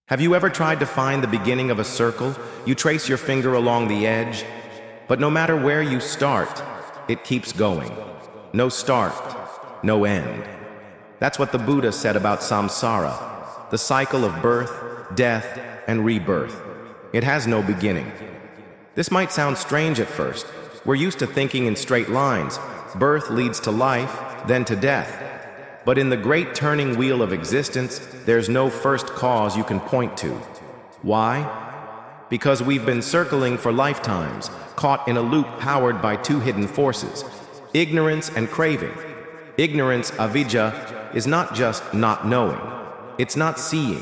Have you ever tried to find the beginning of a circle? You trace your finger along the edge, but no matter where you start, it keeps going. No start, no end. That's what the Buddha said about samsara, the cycle of birth, death, and rebirth. It has no beginning. This might sound strange at first. We're used to thinking in straight lines. Birth leads to life, then to death. But in the great turning wheel of existence, there's no first cause you can point to. Why? Because we've been circling for lifetimes, caught in a loop powered by two hidden forces, ignorance and craving. Ignorance, avidya, is not just not knowing. It's not seeing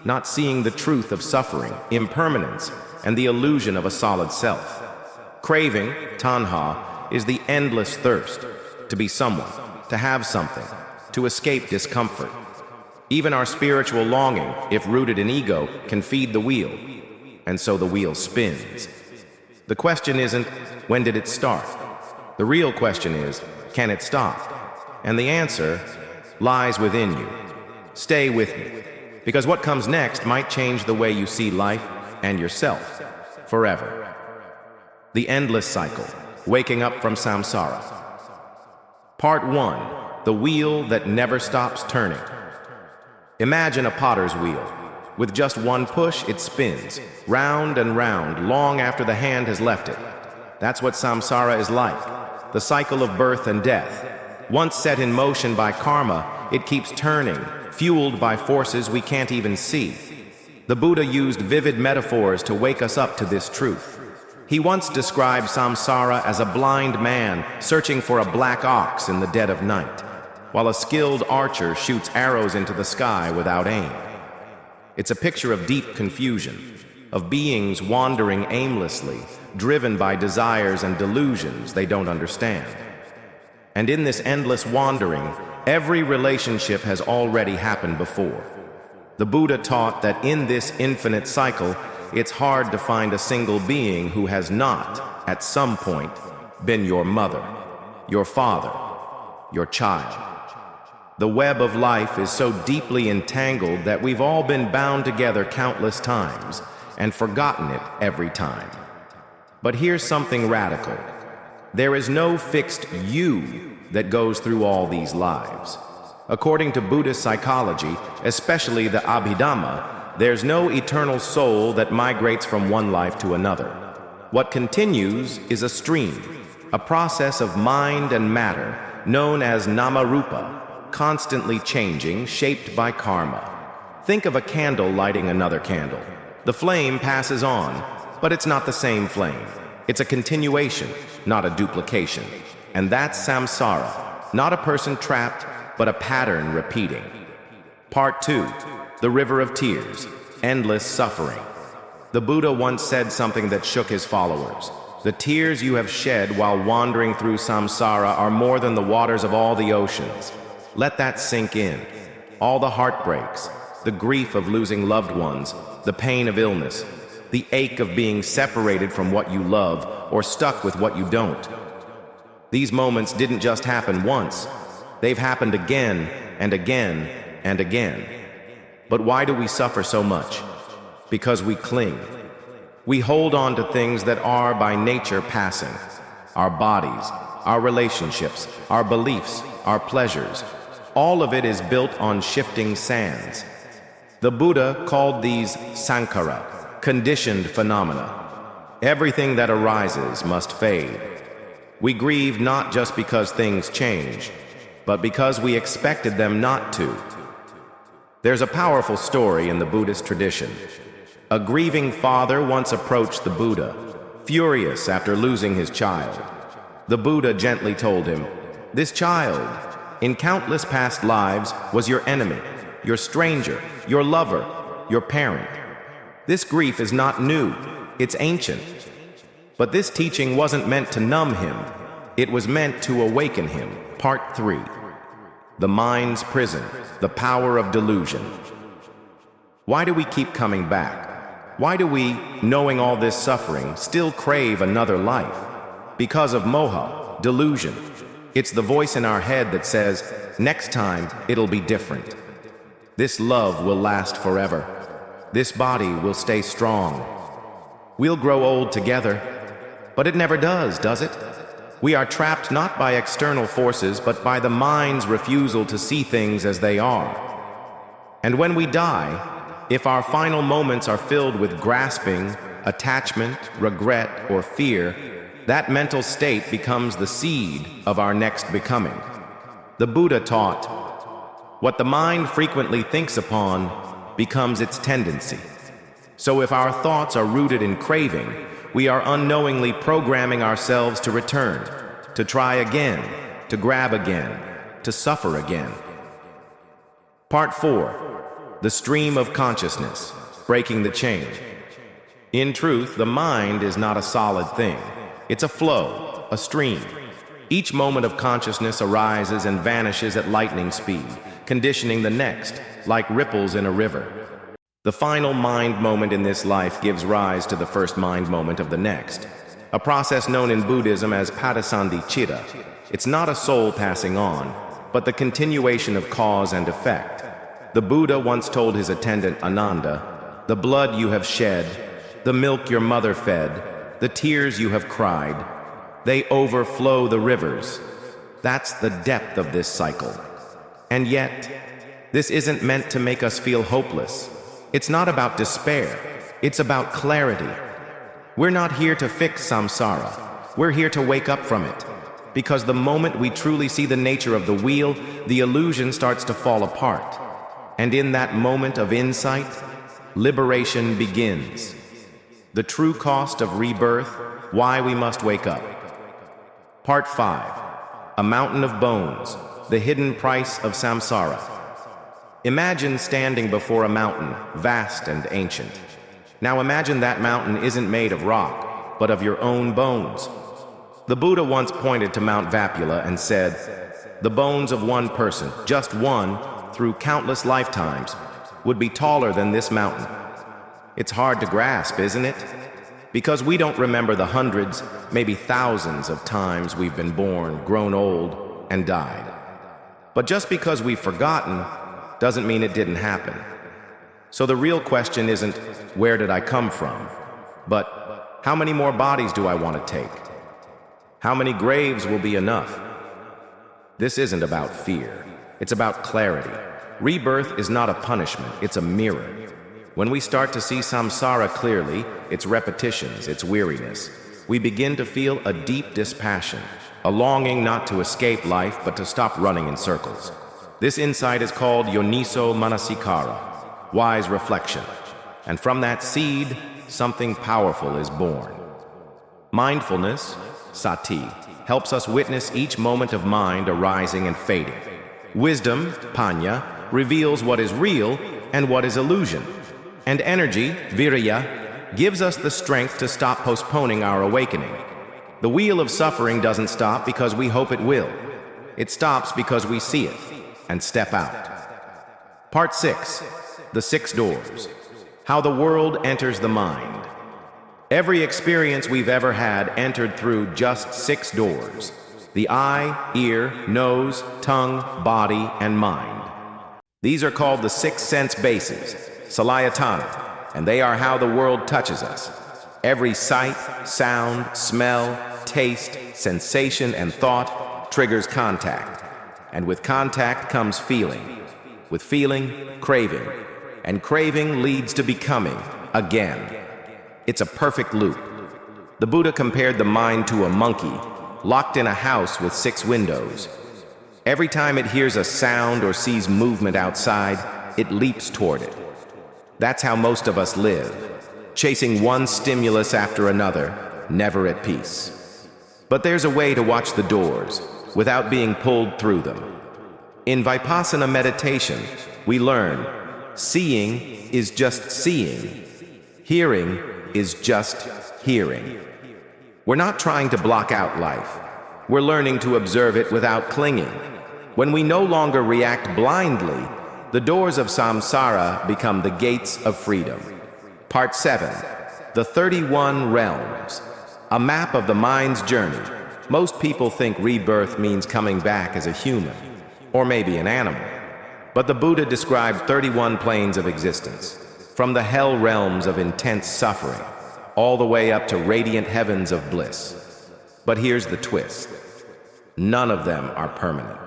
the truth of suffering, impermanence, and the illusion of a solid self. Craving, tanha, is the endless thirst to be someone, to have something, to escape discomfort. Even our spiritual longing, if rooted in ego, can feed the wheel, and so the wheel spins. The question isn't, when did it start? The real question is, can it stop? And the answer lies within you. Stay with me, because what comes next might change the way you see life and yourself forever. The endless cycle, waking up from samsara. Part 1. The wheel that never stops turning. Imagine a potter's wheel. With just one push, it spins, round and round, long after the hand has left it. That's what samsara is like, the cycle of birth and death. Once set in motion by karma, it keeps turning, fueled by forces we can't even see. The Buddha used vivid metaphors to wake us up to this truth. He once described samsara as a blind man searching for a black ox in the dead of night, while a skilled archer shoots arrows into the sky without aim. It's a picture of deep confusion, of beings wandering aimlessly, driven by desires and delusions they don't understand. And in this endless wandering, every relationship has already happened before. The Buddha taught that in this infinite cycle, it's hard to find a single being who has not, at some point, been your mother, your father, your child. The web of life is so deeply entangled that we've all been bound together countless times and forgotten it every time. But here's something radical. There is no fixed you that goes through all these lives. According to Buddhist psychology, especially the Abhidhamma, there's no eternal soul that migrates from one life to another. What continues is a stream, a process of mind and matter known as nama-rupa, constantly changing, shaped by karma. Think of a candle lighting another candle. The flame passes on, but it's not the same flame. It's a continuation, not a duplication. And that's samsara, not a person trapped, but a pattern repeating. Part 2. The river of tears, endless suffering. The Buddha once said something that shook his followers. The tears you have shed while wandering through samsara are more than the waters of all the oceans. Let that sink in. All the heartbreaks, the grief of losing loved ones, the pain of illness, the ache of being separated from what you love or stuck with what you don't. These moments didn't just happen once. They've happened again and again and again. But why do we suffer so much? Because we cling. We hold on to things that are by nature passing. Our bodies, our relationships, our beliefs, our pleasures. All of it is built on shifting sands. The Buddha called these sankhara, conditioned phenomena. Everything that arises must fade. We grieve not just because things change, but because we expected them not to. There's a powerful story in the Buddhist tradition. A grieving father once approached the Buddha, furious after losing his child. The Buddha gently told him, "This child, in countless past lives, was your enemy, your stranger, your lover, your parent. This grief is not new, it's ancient. But this teaching wasn't meant to numb him, it was meant to awaken him." Part 3. The mind's prison, the power of delusion. Why do we keep coming back? Why do we, knowing all this suffering, still crave another life? Because of moha, delusion. It's the voice in our head that says, next time it'll be different. This love will last forever. This body will stay strong. We'll grow old together, but it never does it? We are trapped not by external forces, but by the mind's refusal to see things as they are. And when we die, if our final moments are filled with grasping, attachment, regret, or fear, that mental state becomes the seed of our next becoming. The Buddha taught, what the mind frequently thinks upon becomes its tendency. So if our thoughts are rooted in craving, we are unknowingly programming ourselves to return, to try again, to grab again, to suffer again. Part 4. The stream of consciousness, breaking the chain. In truth, the mind is not a solid thing. It's a flow, a stream. Each moment of consciousness arises and vanishes at lightning speed, conditioning the next, like ripples in a river. The final mind moment in this life gives rise to the first mind moment of the next, a process known in Buddhism as patisandhi-citta. It's not a soul passing on, but the continuation of cause and effect. The Buddha once told his attendant Ananda, the blood you have shed, the milk your mother fed, the tears you have cried, they overflow the rivers. That's the depth of this cycle. And yet, this isn't meant to make us feel hopeless. It's not about despair. It's about clarity. We're not here to fix samsara. We're here to wake up from it. Because the moment we truly see the nature of the wheel, the illusion starts to fall apart. And in that moment of insight, liberation begins. The true cost of rebirth, why we must wake up. Part 5. A mountain of bones, the hidden price of samsara. Imagine standing before a mountain, vast and ancient. Now imagine that mountain isn't made of rock, but of your own bones. The Buddha once pointed to Mount Vapula and said, the bones of one person, just one, through countless lifetimes, would be taller than this mountain. It's hard to grasp, isn't it? Because we don't remember the hundreds, maybe thousands of times we've been born, grown old, and died. But just because we've forgotten doesn't mean it didn't happen. So the real question isn't, where did I come from? But, how many more bodies do I want to take? How many graves will be enough? This isn't about fear. It's about clarity. Rebirth is not a punishment, it's a mirror. When we start to see samsara clearly, its repetitions, its weariness, we begin to feel a deep dispassion, a longing not to escape life but to stop running in circles. This insight is called yoniso manasikara, wise reflection. And from that seed, something powerful is born. Mindfulness, sati, helps us witness each moment of mind arising and fading. Wisdom, panya, reveals what is real and what is illusion. And energy, virya, gives us the strength to stop postponing our awakening. The wheel of suffering doesn't stop because we hope it will. It stops because we see it and step out. Part 6. The 6 doors. How the world enters the mind. Every experience we've ever had entered through just 6 doors. The eye, ear, nose, tongue, body, and mind. These are called the 6 sense bases, salayatana, and they are how the world touches us. Every sight, sound, smell, taste, sensation, and thought triggers contact. And with contact comes feeling. With feeling, craving. And craving leads to becoming, again. It's a perfect loop. The Buddha compared the mind to a monkey, locked in a house with 6 windows. Every time it hears a sound or sees movement outside, it leaps toward it. That's how most of us live, chasing one stimulus after another, never at peace. But there's a way to watch the doors, without being pulled through them. In Vipassana meditation, we learn, seeing is just seeing. Hearing is just hearing. We're not trying to block out life. We're learning to observe it without clinging. When we no longer react blindly, the doors of samsara become the gates of freedom. Part 7. The 31 realms. A map of the mind's journey. Most people think rebirth means coming back as a human, or maybe an animal. But the Buddha described 31 planes of existence. from the hell realms of intense suffering, all the way up to radiant heavens of bliss. But here's the twist. None of them are permanent.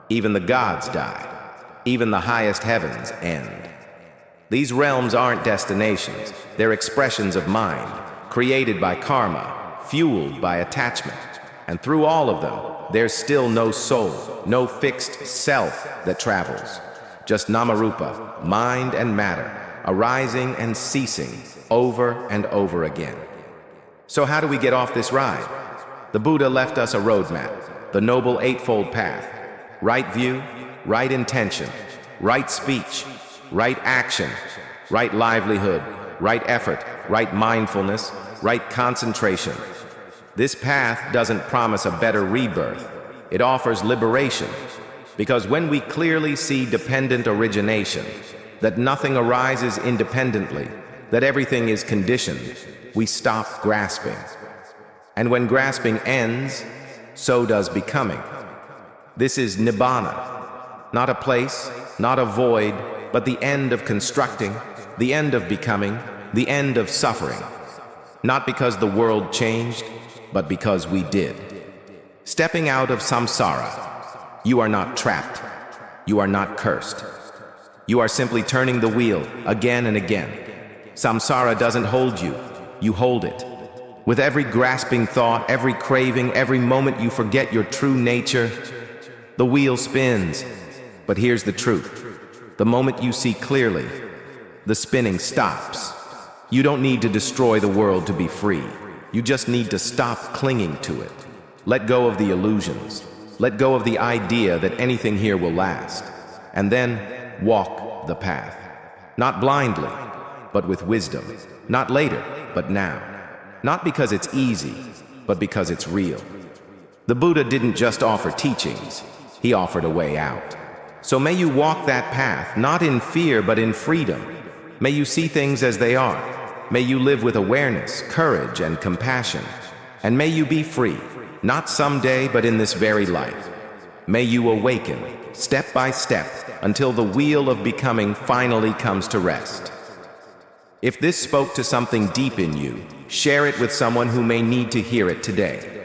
Even the gods die. Even the highest heavens end. These realms aren't destinations. They're expressions of mind, created by karma, fueled by attachment. And through all of them, there's still no soul, no fixed self that travels. Just Namarupa, mind and matter, arising and ceasing over and over again. So how do we get off this ride? The Buddha left us a roadmap, the Noble Eightfold Path. Right view, right intention, right speech, right action, right livelihood, right effort, right mindfulness, right concentration. This path doesn't promise a better rebirth. It offers liberation. Because when we clearly see dependent origination, that nothing arises independently, that everything is conditioned, we stop grasping. And when grasping ends, so does becoming. This is Nibbana, not a place, not a void, but the end of constructing, the end of becoming, the end of suffering. Not because the world changed, but because we did. Stepping out of samsara, you are not trapped. You are not cursed. You are simply turning the wheel again and again. Samsara doesn't hold you. You hold it. With every grasping thought, every craving, every moment you forget your true nature, the wheel spins. But here's the truth. The moment you see clearly, the spinning stops. You don't need to destroy the world to be free. You just need to stop clinging to it. Let go of the illusions. Let go of the idea that anything here will last. And then walk the path. Not blindly, but with wisdom. Not later, but now. Not because it's easy, but because it's real. The Buddha didn't just offer teachings. He offered a way out. So may you walk that path, not in fear, but in freedom. May you see things as they are. May you live with awareness, courage, and compassion. And may you be free, not someday, but in this very life. May you awaken, step by step, until the wheel of becoming finally comes to rest. If this spoke to something deep in you, share it with someone who may need to hear it today.